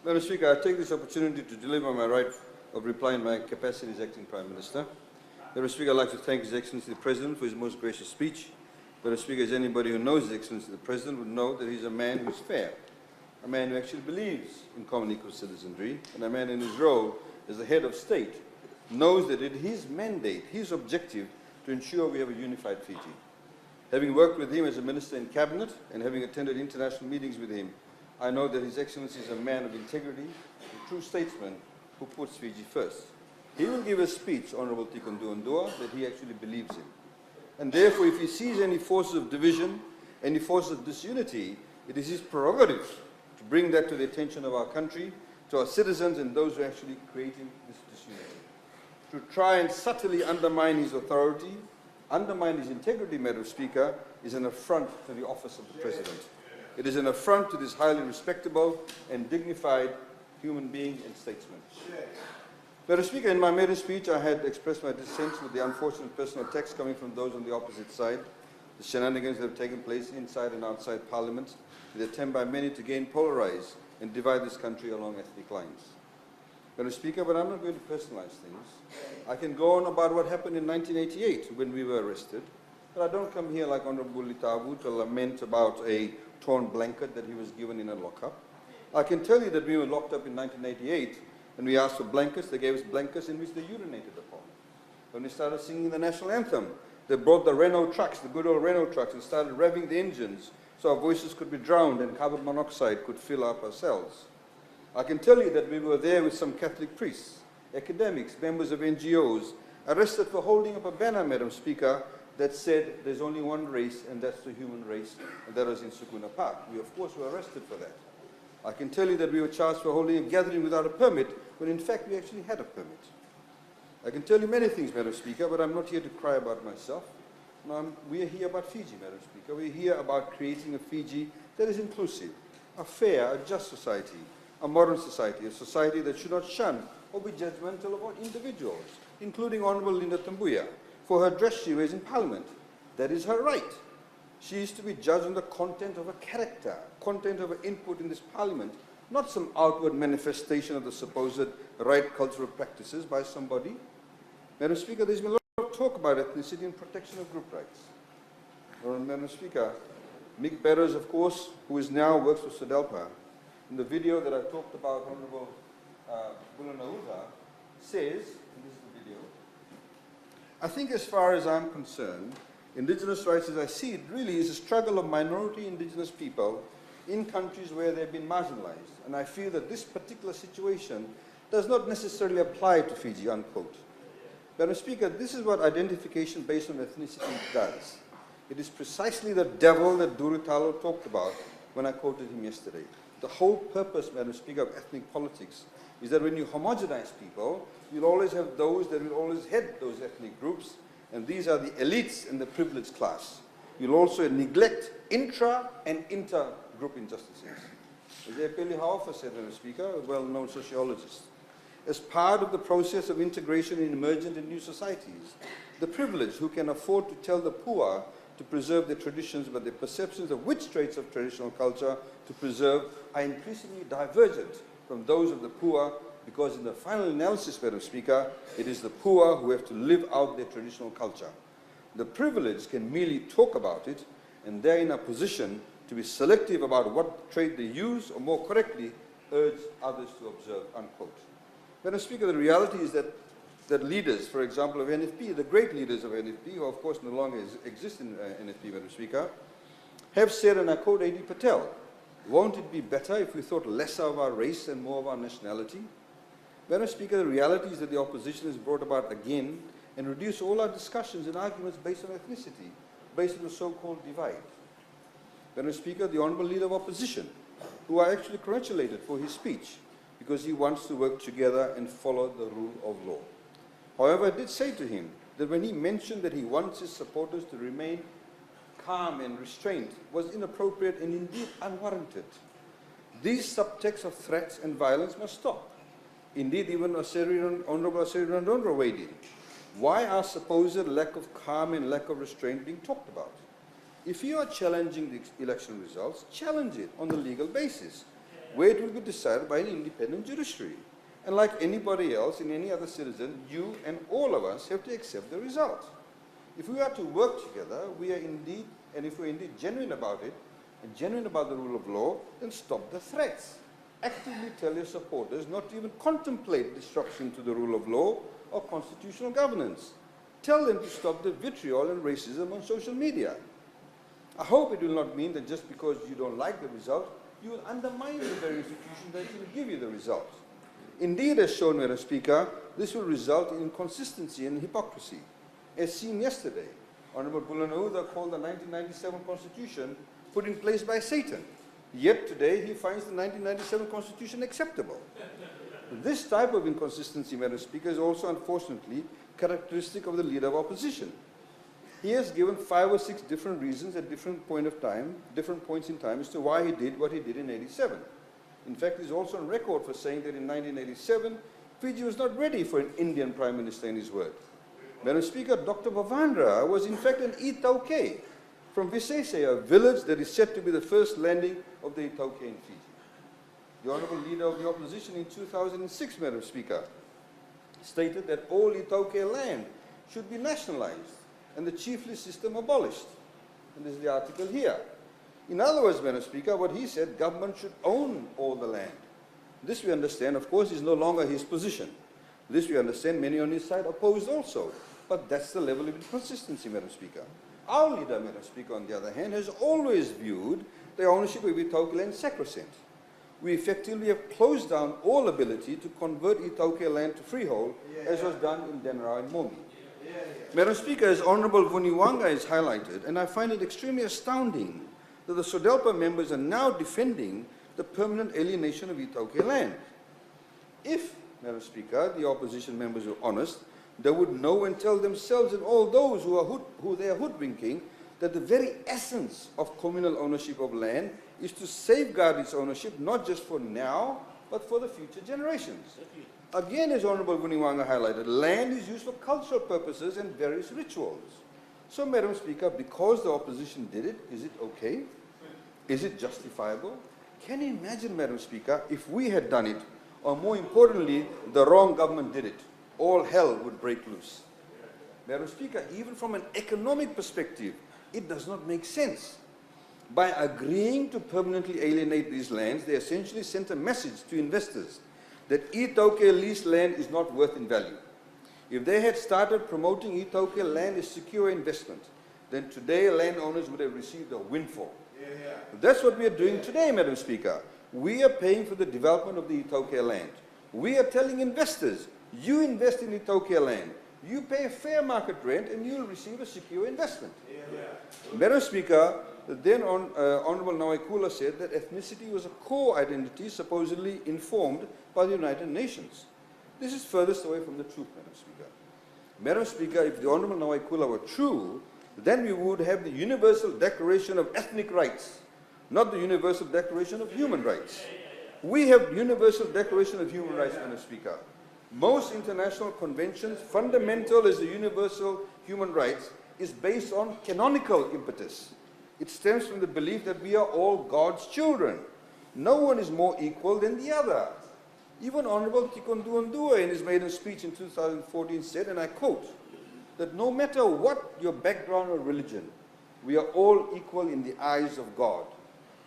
Madam Speaker, I take this opportunity to deliver my right of reply in my capacity as Acting Prime Minister. Madam Speaker, I'd like to thank His Excellency the President for his most gracious speech. Madam Speaker, as anybody who knows His Excellency the President would know that he's a man who's fair, a man who actually believes in common equal citizenry, and a man in his role as the head of state knows that it is his mandate, his objective, to ensure we have a unified Fiji. Having worked with him as a minister in cabinet and having attended international meetings with him, I know that His Excellency is a man of integrity, a true statesman who puts Fiji first. He will give a speech, Honourable Tikondu Ndua, that he actually believes in. And therefore, if he sees any forces of division, any forces of disunity, it is his prerogative to bring that to the attention of our country, to our citizens and those who are actually creating this disunity. To try and subtly undermine his authority, undermine his integrity, Madam Speaker, is an affront to the office of the President. It is an affront to this highly respectable and dignified human being and statesman. Madam Speaker, in my maiden speech, I had expressed my dissent with the unfortunate personal attacks coming from those on the opposite side, the shenanigans that have taken place inside and outside Parliament, the attempt by many to again polarize and divide this country along ethnic lines. Madam Speaker, but I'm not going to personalize things. I can go on about what happened in 1988 when we were arrested, but I don't come here like Honourable Litavu to lament about a torn blanket that he was given in a lockup. I can tell you that we were locked up in 1988 and we asked for blankets. They gave us blankets in which they urinated upon. When we started singing the national anthem, they brought the Renault trucks, the good old Renault trucks, and started revving the engines so our voices could be drowned and carbon monoxide could fill up our cells. I can tell you that we were there with some Catholic priests, academics, members of NGOs, arrested for holding up a banner, Madam Speaker, that said there's only one race and that's the human race, and that was in Sukuna Park. We of course were arrested for that. I can tell you that we were charged for holding a gathering without a permit, when in fact we actually had a permit. I can tell you many things, Madam Speaker, but I'm not here to cry about myself. No, we are here about Fiji, Madam Speaker. We're here about creating a Fiji that is inclusive, a fair, a just society, a modern society, a society that should not shun or be judgmental of individuals, including Honourable Linda Tambuya, for her dress she wears in Parliament. That is her right. She is to be judged on the content of her character, content of her input in this Parliament, not some outward manifestation of the supposed right cultural practices by somebody. Madam Speaker, there's been a lot of talk about ethnicity and protection of group rights. Madam Speaker, Mick Beddoes, of course, who is now works for SODELPA, in the video that I talked about, Honourable Bulanauha, says, and this is the video, I think as far as I'm concerned, Indigenous rights as I see it really is a struggle of minority Indigenous people in countries where they've been marginalized. And I feel that this particular situation does not necessarily apply to Fiji, unquote. Madam Speaker, this is what identification based on ethnicity does. It is precisely the devil that Durutalo talked about when I quoted him yesterday. The whole purpose, Madam Speaker, of ethnic politics is that when you homogenize people, you'll always have those that will always head those ethnic groups, and these are the elites and the privileged class. You'll also neglect intra and inter-group injustices. As Peli Haufa said, Madam Speaker, a well-known sociologist, as part of the process of integration in emergent and new societies, the privileged who can afford to tell the poor to preserve their traditions, but their perceptions of which traits of traditional culture to preserve are increasingly divergent from those of the poor, because in the final analysis, Madam Speaker, it is the poor who have to live out their traditional culture. The privileged can merely talk about it, and they're in a position to be selective about what trait they use, or more correctly, urge others to observe, unquote. Madam Speaker, the reality is that leaders, for example, of NFP, the great leaders of NFP, who of course no longer exist in NFP, Madam Speaker, have said, and I quote A.D. Patel, won't it be better if we thought less of our race and more of our nationality? Madam Speaker, the reality is that the opposition has brought about again and reduced all our discussions and arguments based on ethnicity, based on the so-called divide. Madam Speaker, the Honourable Leader of Opposition, who I actually congratulated for his speech, because he wants to work together and follow the rule of law. However, I did say to him that when he mentioned that he wants his supporters to remain calm and restrained was inappropriate and indeed unwarranted. These subtexts of threats and violence must stop. Indeed, even Honourable Aseri Randondra weighed in. Why are supposed lack of calm and lack of restraint being talked about? If you are challenging the election results, challenge it on the legal basis. where it will be decided by an independent judiciary. And like anybody else and any other citizen, you and all of us have to accept the result. If we are to work together, we are indeed, and if we're indeed genuine about it, and genuine about the rule of law, then stop the threats. Actively tell your supporters not to even contemplate disruption to the rule of law or constitutional governance. Tell them to stop the vitriol and racism on social media. I hope it will not mean that just because you don't like the result, you will undermine the very institution that will give you the result. Indeed, as shown, Madam Speaker, this will result in inconsistency and hypocrisy. As seen yesterday, Honorable Bulanahuda called the 1997 Constitution put in place by Satan. Yet today he finds the 1997 Constitution acceptable. This type of inconsistency, Madam Speaker, is also unfortunately characteristic of the leader of opposition. He has given 5 or 6 different reasons at different points in time as to why he did what he did in 87. In fact, he's also on record for saying that in 1987, Fiji was not ready for an Indian Prime Minister in his word. Madam Speaker, Dr. Bavandra was in fact an Itauke from Visese, a village that is said to be the first landing of the Itauke in Fiji. The Honourable Leader of the Opposition in 2006, Madam Speaker, stated that all Itauke land should be nationalised and the chiefly system abolished. And this is the article here. In other words, Madam Speaker, what he said, government should own all the land. This we understand, of course, is no longer his position. This we understand many on his side opposed also. But that's the level of inconsistency, Madam Speaker. Our leader, Madam Speaker, on the other hand, has always viewed the ownership of Itauke land sacrosanct. We effectively have closed down all ability to convert Itauke land to freehold, as was done in Denarau and Momi. Madam Speaker, as Honourable Vuniwanga has highlighted, and I find it extremely astounding that the SODELPA members are now defending the permanent alienation of Itauke land. If, Madam Speaker, the opposition members were honest, they would know and tell themselves and all those who they are hoodwinking that the very essence of communal ownership of land is to safeguard its ownership not just for now, but for the future generations. Again, as Honourable Vuniwanga highlighted, land is used for cultural purposes and various rituals. So, Madam Speaker, because the opposition did it, is it okay? Is it justifiable? Can you imagine, Madam Speaker, if we had done it, or more importantly, the wrong government did it? All hell would break loose. Madam Speaker, even from an economic perspective, it does not make sense. By agreeing to permanently alienate these lands, they essentially sent a message to investors that Itauke leased land is not worth in value. If they had started promoting Itauke land as secure investment, then today landowners would have received a windfall. That's what we are doing today, Madam Speaker. We are paying for the development of the Itauke land. We are telling investors, you invest in Itauke land, you pay a fair market rent and you will receive a secure investment. Madam Speaker, then Honourable Nawaikula said that ethnicity was a core identity supposedly informed by the United Nations. This is furthest away from the truth, Madam Speaker. Madam Speaker, if the Honourable Nawaikula were true, then we would have the Universal Declaration of Ethnic Rights, not the Universal Declaration of Human Rights. We have Universal Declaration of Human Rights, Madam Speaker. Most international conventions, fundamental as the universal human rights, is based on canonical impetus. It stems from the belief that we are all God's children. No one is more equal than the other. Even Honourable Tikonduandua in his maiden speech in 2014 said, and I quote, that no matter what your background or religion, we are all equal in the eyes of God.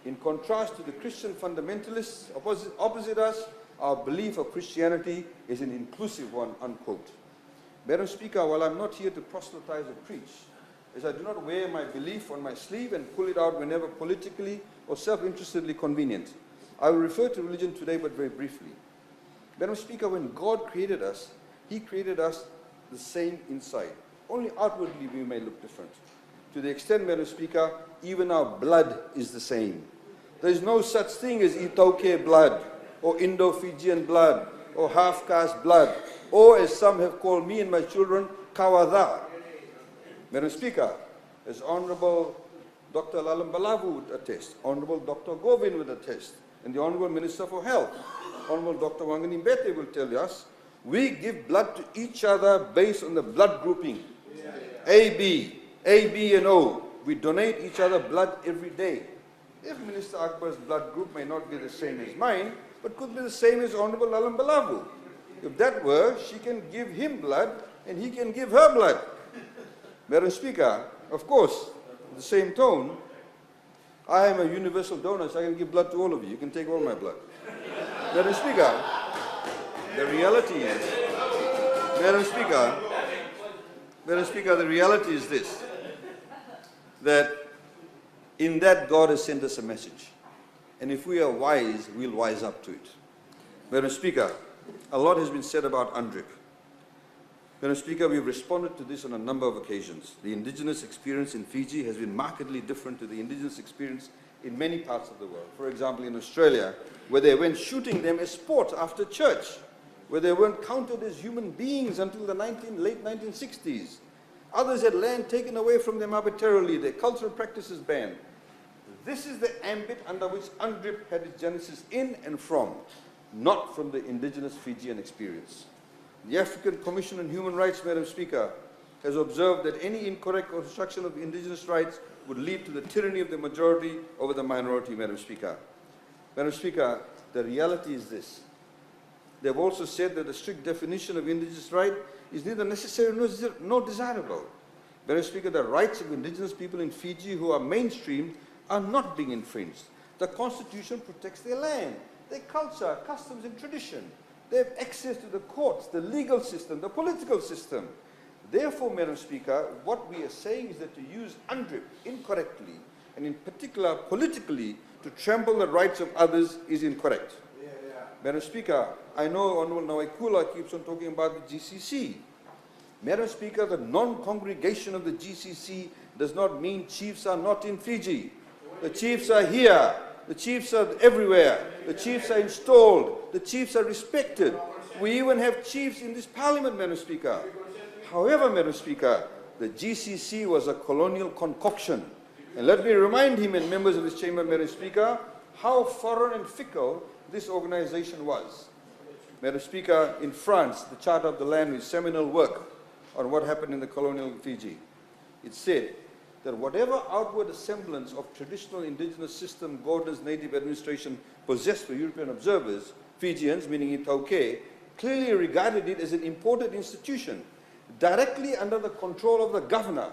In contrast to the Christian fundamentalists opposite us, our belief of Christianity is an inclusive one, unquote. Madam Speaker, while I'm not here to proselytize or preach, as I do not wear my belief on my sleeve and pull it out whenever politically or self-interestedly convenient, I will refer to religion today, but very briefly. Madam Speaker, when God created us, He created us the same inside. Only outwardly we may look different. To the extent, Madam Speaker, even our blood is the same. There is no such thing as Itauke blood, or Indo-Fijian blood, or half-caste blood, or as some have called me and my children, Kawada. Madam Speaker, as Honourable Dr. Lalam Balavu would attest, Honourable Dr. Govin would attest, and the Honourable Minister for Health, Honourable Dr. Wangani Mbete will tell us, we give blood to each other based on the blood grouping. A, B, and O. We donate each other blood every day. if Minister Akbar's blood group may not be the same as mine, but could be the same as Honorable Lalam Balavu. If that were, she can give him blood and he can give her blood. Madam Speaker, of course, in the same tone, I am a universal donor, so I can give blood to all of you. You can take all my blood. Madam Speaker, the reality is, Madam Speaker, the reality is this, that in that God has sent us a message. And if we are wise, we'll wise up to it. Madam Speaker, a lot has been said about UNDRIP. Madam Speaker, we've responded to this on a number of occasions. The Indigenous experience in Fiji has been markedly different to the Indigenous experience in many parts of the world. For example, in Australia, where they went shooting them as sport after church, where they weren't counted as human beings until the late 1960s. Others had land taken away from them arbitrarily, their cultural practices banned. This is the ambit under which UNDRIP had its genesis in and from, not from the Indigenous Fijian experience. The African Commission on Human Rights, Madam Speaker, has observed that any incorrect construction of Indigenous rights would lead to the tyranny of the majority over the minority, Madam Speaker. Madam Speaker, the reality is this. They have also said that the strict definition of Indigenous right is neither necessary nor desirable. Madam Speaker, the rights of Indigenous people in Fiji who are mainstreamed are not being infringed. The Constitution protects their land, their culture, customs and tradition. They have access to the courts, the legal system, the political system. Therefore, Madam Speaker, what we are saying is that to use UNDRIP incorrectly, and in particular politically, to trample the rights of others is incorrect. Madam Speaker, I know Honorable Nawaikula keeps on talking about the GCC. Madam Speaker, the non-congregation of the GCC does not mean chiefs are not in Fiji. The chiefs are here. The chiefs are everywhere. The chiefs are installed. The chiefs are respected. We even have chiefs in this parliament, Madam Speaker. However, Madam Speaker, the GCC was a colonial concoction. And let me remind him and members of this chamber, Madam Speaker, how foreign and fickle this organization was. Madam Speaker, in France, the Charter of the Land is seminal work on what happened in the colonial Fiji. It said that whatever outward semblance of traditional indigenous system Gordon's native administration possessed for European observers, Fijians, meaning Itauke, clearly regarded it as an imported institution, directly under the control of the governor.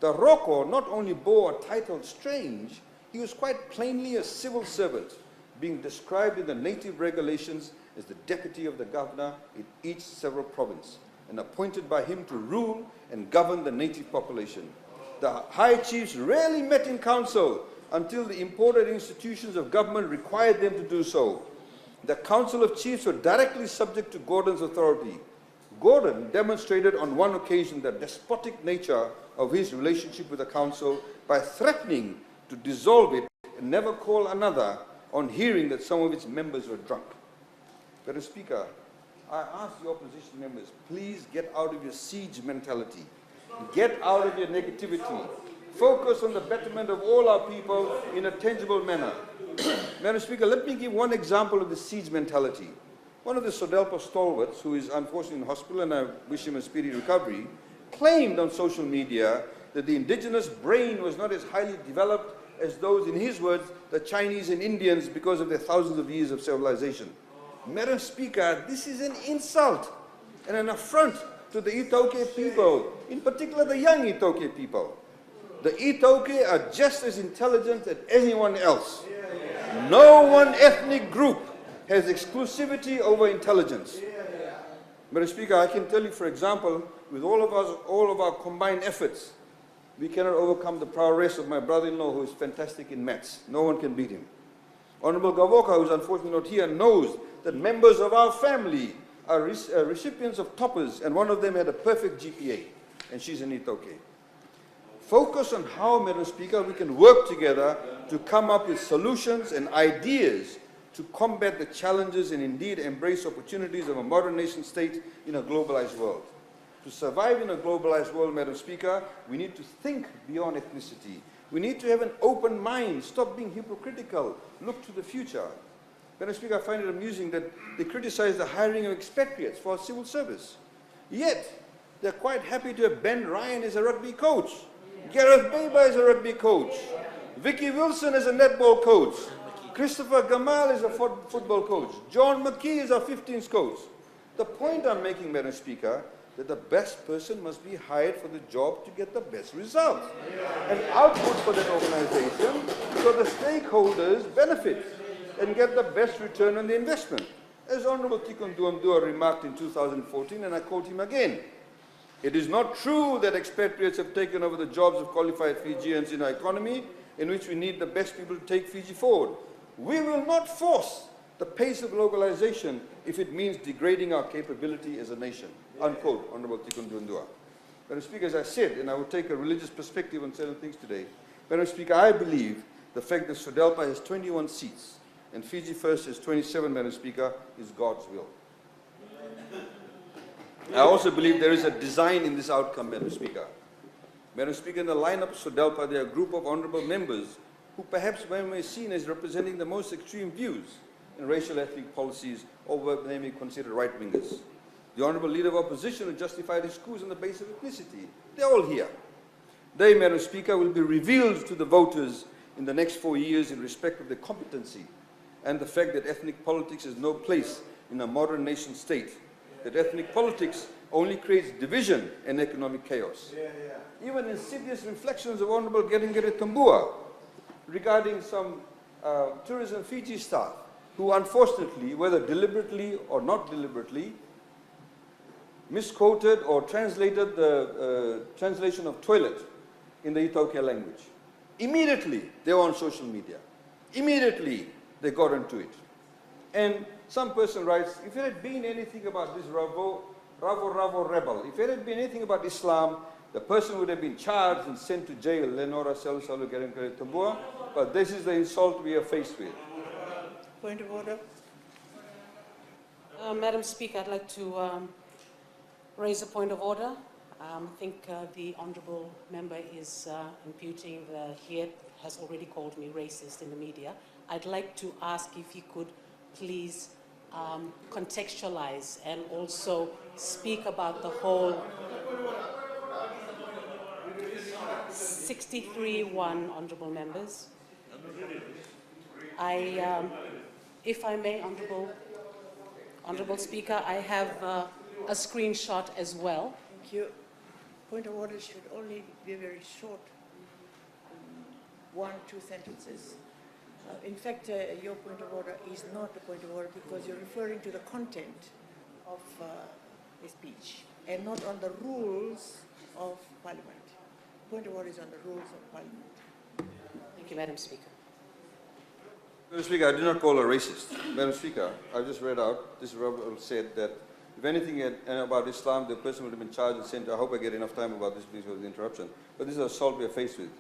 The Roko not only bore a title strange, he was quite plainly a civil servant, being described in the native regulations as the deputy of the governor in each several province, and appointed by him to rule and govern the native population. The high chiefs rarely met in council until the imported institutions of government required them to do so. The Council of Chiefs were directly subject to Gordon's authority. Gordon demonstrated on one occasion the despotic nature of his relationship with the council by threatening to dissolve it and never call another on hearing that some of its members were drunk. Madam Speaker, I ask the opposition members, please get out of your siege mentality. Get out of your negativity. Focus on the betterment of all our people in a tangible manner. Madam Speaker, let me give one example of the siege mentality. One of the Sodelpa stalwarts, who is unfortunately in hospital, and I wish him a speedy recovery, claimed on social media that the indigenous brain was not as highly developed as those, in his words, the Chinese and Indians, because of their thousands of years of civilization. Madam Speaker, this is an insult and an affront to the Itauke people, in particular the young Itauke people. The Itauke are just as intelligent as anyone else. No one ethnic group has exclusivity over intelligence. Madam Speaker, I can tell you, for example, with all of our combined efforts, we cannot overcome the prowess of my brother-in-law, who is fantastic in maths. No one can beat him. Honorable Gavoka, who is unfortunately not here, knows that members of our family are recipients of toppers, and one of them had a perfect GPA, and she's an Itauke. Focus on how, Madam Speaker, we can work together to come up with solutions and ideas to combat the challenges and indeed embrace opportunities of a modern nation state in a globalized world. To survive in a globalized world, Madam Speaker, we need to think beyond ethnicity. We need to have an open mind, stop being hypocritical, look to the future. Madam Speaker, I find it amusing that they criticize the hiring of expatriates for civil service. Yet, they're quite happy to have Ben Ryan as a rugby coach, Gareth Baber as a rugby coach, Vicky Wilson is a netball coach. Christopher Gamal is a football coach. John McKee is our 15th coach. The point I'm making, Madam Speaker, that the best person must be hired for the job to get the best result and output for that organization so the stakeholders benefit and get the best return on the investment. As Honorable Tikon Duamdua remarked in 2014, and I quote him again, "It is not true that expatriates have taken over the jobs of qualified Fijians in our economy, in which we need the best people to take Fiji forward. We will not force the pace of globalization if it means degrading our capability as a nation." Unquote, Honorable Tikon Duamdua. Madam Speaker, as I said, and I will take a religious perspective on certain things today, Madam Speaker, I believe the fact that SODELPA has 21 seats and Fiji First has 27, Madam Speaker, is God's will. I also believe there is a design in this outcome, Madam Speaker. Madam Speaker, in the lineup of SODELPA, there are a group of honourable members who perhaps may be seen as representing the most extreme views in racial ethnic policies, or what they may be considered right-wingers. The Honourable Leader of Opposition who justified his coups on the basis of ethnicity. They're all here. They, Madam Speaker, will be revealed to the voters in the next 4 years in respect of their competency and the fact that ethnic politics has no place in a modern nation state, that ethnic politics only creates division and economic chaos. Even insidious reflections of Honourable Gerengere Tambua regarding some Tourism Fiji staff who unfortunately, whether deliberately or not deliberately, misquoted or translated the translation of toilet in the Itaukea language. Immediately, they were on social media. Immediately, they got into it. And some person writes, if it had been anything about this Ravo rebel, if it had been anything about Islam, the person would have been charged and sent to jail, Lenora Salu Gerengere Tambua, but this is the insult we are faced with. Point of order. Madam Speaker, I'd like to raise a point of order. I think the Honourable Member is imputing that he has already called me racist in the media. I'd like to ask if he could please contextualize and also speak about the whole 63-1 Honourable Members. If I may, Honourable Speaker, I have a screenshot as well. Thank you. Point of order should only be very short, 1-2 sentences. In fact, your point of order is not a point of order because you're referring to the content of the speech and not on the rules of Parliament. Point of order is on the rules of Parliament. Thank you, Madam Speaker. Madam Speaker, I did not call her racist. Madam Speaker, I just read out, this rebel said that if anything about Islam, the person would have been charged and sent. I hope I get enough time about this, please, for the interruption. But this is an assault we are faced with.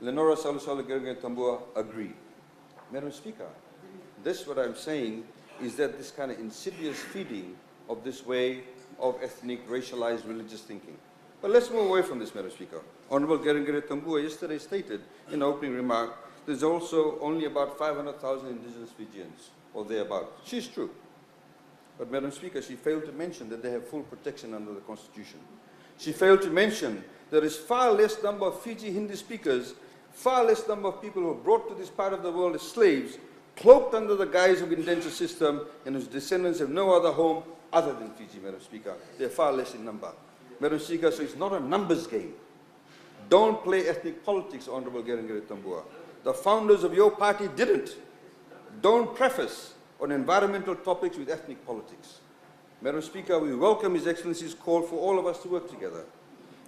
Lenora Salu Gerengere Tambua agreed. Madam Speaker, this, what I'm saying, is that this kind of insidious feeding of this way of ethnic, racialized, religious thinking. But let's move away from this, Madam Speaker. Honourable Gerengere Tambua yesterday stated in the opening remark there's also only about 500,000 Indigenous Fijians, or thereabout. She's true. But, Madam Speaker, she failed to mention that they have full protection under the Constitution. She failed to mention there is far less number of Fiji Hindi speakers, far less number of people who were brought to this part of the world as slaves, cloaked under the guise of indenture system, and whose descendants have no other home other than Fiji, Madam Speaker. They're far less in number. Madam Speaker, so it's not a numbers game. Don't play ethnic politics, Honourable Gerengere Tambua. The founders of your party didn't. Don't preface on environmental topics with ethnic politics. Madam Speaker, we welcome His Excellency's call for all of us to work together.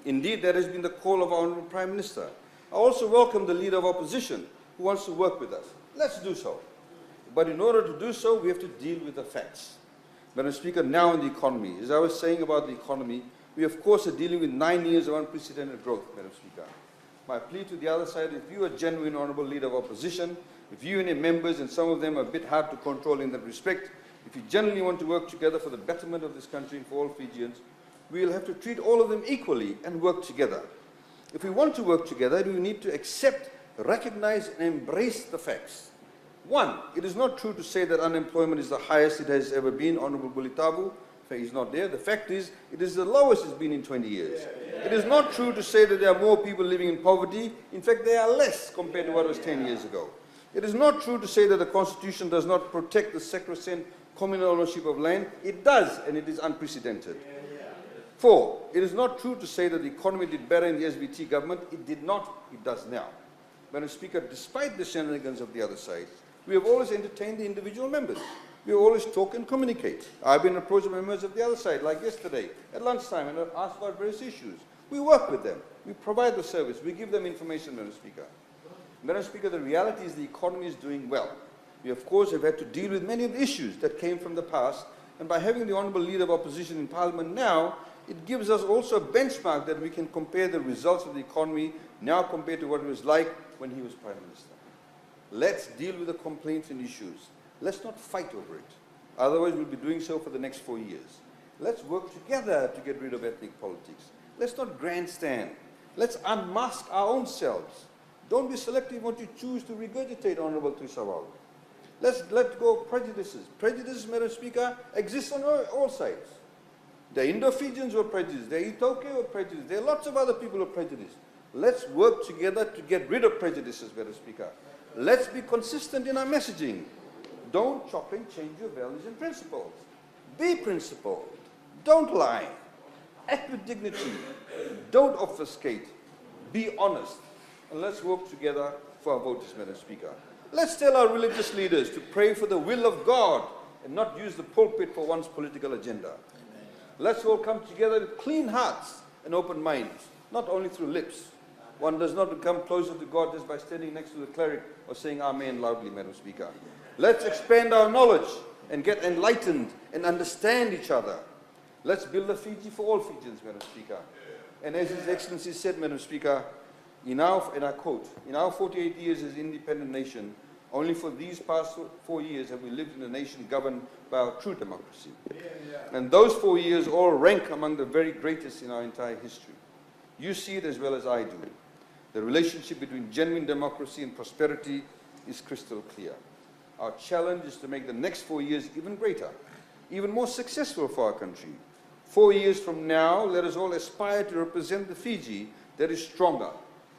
Indeed, that has been the call of our Honourable Prime Minister. I also welcome the Leader of Opposition who wants to work with us. Let's do so. But in order to do so, we have to deal with the facts. Madam Speaker, now in the economy, as I was saying about the economy, we of course are dealing with 9 years of unprecedented growth, Madam Speaker. My plea to the other side, if you are a genuine Honourable Leader of Opposition, if you and your members, and some of them are a bit hard to control in that respect, if you genuinely want to work together for the betterment of this country and for all Fijians, we will have to treat all of them equally and work together. If we want to work together, we need to accept, recognize and embrace the facts. One, it is not true to say that unemployment is the highest it has ever been, Honourable Bulitavu. He's not there. The fact is, it is the lowest it's been in 20 years. It is not true to say that there are more people living in poverty. In fact, there are less compared to what was 10 years ago. It is not true to say that the Constitution does not protect the sacrosanct communal ownership of land. It does, and it is unprecedented. 4, it is not true to say that the economy did better in the SBT government. It did not, it does now. Madam Speaker, despite the shenanigans of the other side, we have always entertained the individual members. We always talk and communicate. I've been approached by members of the other side, like yesterday, at lunchtime, and I've asked about various issues. We work with them. We provide the service. We give them information, Madam Speaker. Madam Speaker, the reality is the economy is doing well. We, of course, have had to deal with many of the issues that came from the past, and by having the Honourable Leader of Opposition in Parliament now, it gives us also a benchmark that we can compare the results of the economy now compared to what it was like when he was Prime Minister. Let's deal with the complaints and issues. Let's not fight over it. Otherwise, we'll be doing so for the next 4 years. Let's work together to get rid of ethnic politics. Let's not grandstand. Let's unmask our own selves. Don't be selective what you choose to regurgitate, Honourable Trisawal. Let's let go of prejudices. Prejudices, Madam Speaker, exist on all sides. The Indo-Fijians were prejudiced. The Itoke were prejudiced. There are lots of other people who are prejudiced. Let's work together to get rid of prejudices, Madam Speaker. Let's be consistent in our messaging. Don't chop and change your values and principles. Be principled. Don't lie. Act with dignity. Don't obfuscate. Be honest. And let's work together for our voters, Madam Speaker. Let's tell our religious leaders to pray for the will of God and not use the pulpit for one's political agenda. Amen. Let's all come together with clean hearts and open minds, not only through lips. One does not become closer to God just by standing next to the cleric or saying Amen loudly, Madam Speaker. Let's expand our knowledge and get enlightened and understand each other. Let's build a Fiji for all Fijians, Madam Speaker. And as His Excellency said, Madam Speaker, and I quote, in our 48 years as an independent nation, only for these past 4 years have we lived in a nation governed by our true democracy. And those 4 years all rank among the very greatest in our entire history. You see it as well as I do. The relationship between genuine democracy and prosperity is crystal clear. Our challenge is to make the next 4 years even greater, even more successful for our country. 4 years from now, let us all aspire to represent the Fiji that is stronger,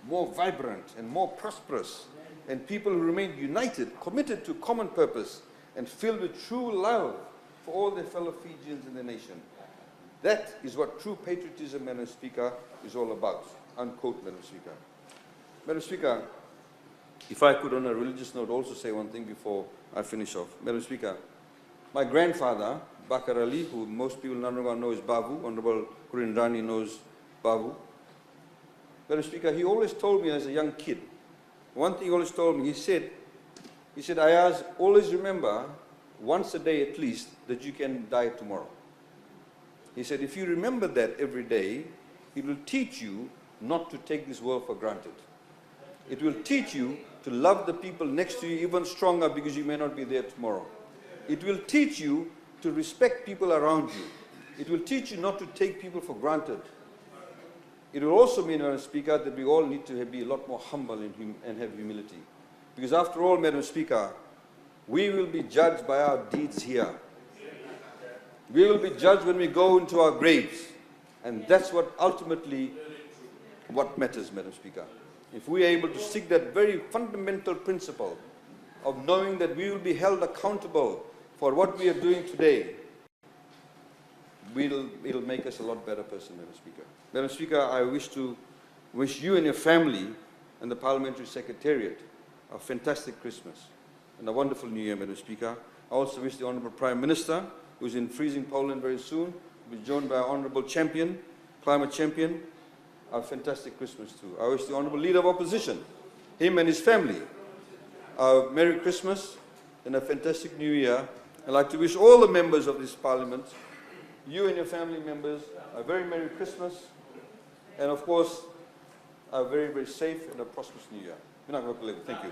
more vibrant and more prosperous, and people who remain united, committed to common purpose, and filled with true love for all their fellow Fijians in the nation. That is what true patriotism, Madam Speaker, is all about. Unquote, Madam Speaker. Madam Speaker, if I could on a religious note also say one thing before I finish off. Madam Speaker, my grandfather, Bakar Ali, who most people in Nanrawa know as Babu, Honourable Kurindrani knows Babu. Madam Speaker, he always told me as a young kid, one thing he always told me, he said, Aiyaz, always remember, once a day at least, that you can die tomorrow. He said, if you remember that every day, it will teach you not to take this world for granted. It will teach you to love the people next to you even stronger because you may not be there tomorrow. It will teach you to respect people around you. It will teach you not to take people for granted. It will also mean, Madam Speaker, that we all need to be a lot more humble and have humility. Because after all, Madam Speaker, we will be judged by our deeds here. We will be judged when we go into our graves. And that's what ultimately what matters, Madam Speaker. If we are able to stick that very fundamental principle of knowing that we will be held accountable for what we are doing today, it'll make us a lot better person, Madam Speaker. Madam Speaker, I wish to wish you and your family and the Parliamentary Secretariat a fantastic Christmas and a wonderful New Year, Madam Speaker. I also wish the Honourable Prime Minister, who's in freezing Poland very soon, will be joined by our Honourable Champion, Climate Champion, a fantastic Christmas too. I wish the Honourable Leader of Opposition, him and his family, a Merry Christmas and a fantastic New Year. I'd like to wish all the members of this Parliament, you and your family members, a very Merry Christmas, and of course, a very, very safe and a prosperous New Year. Thank you.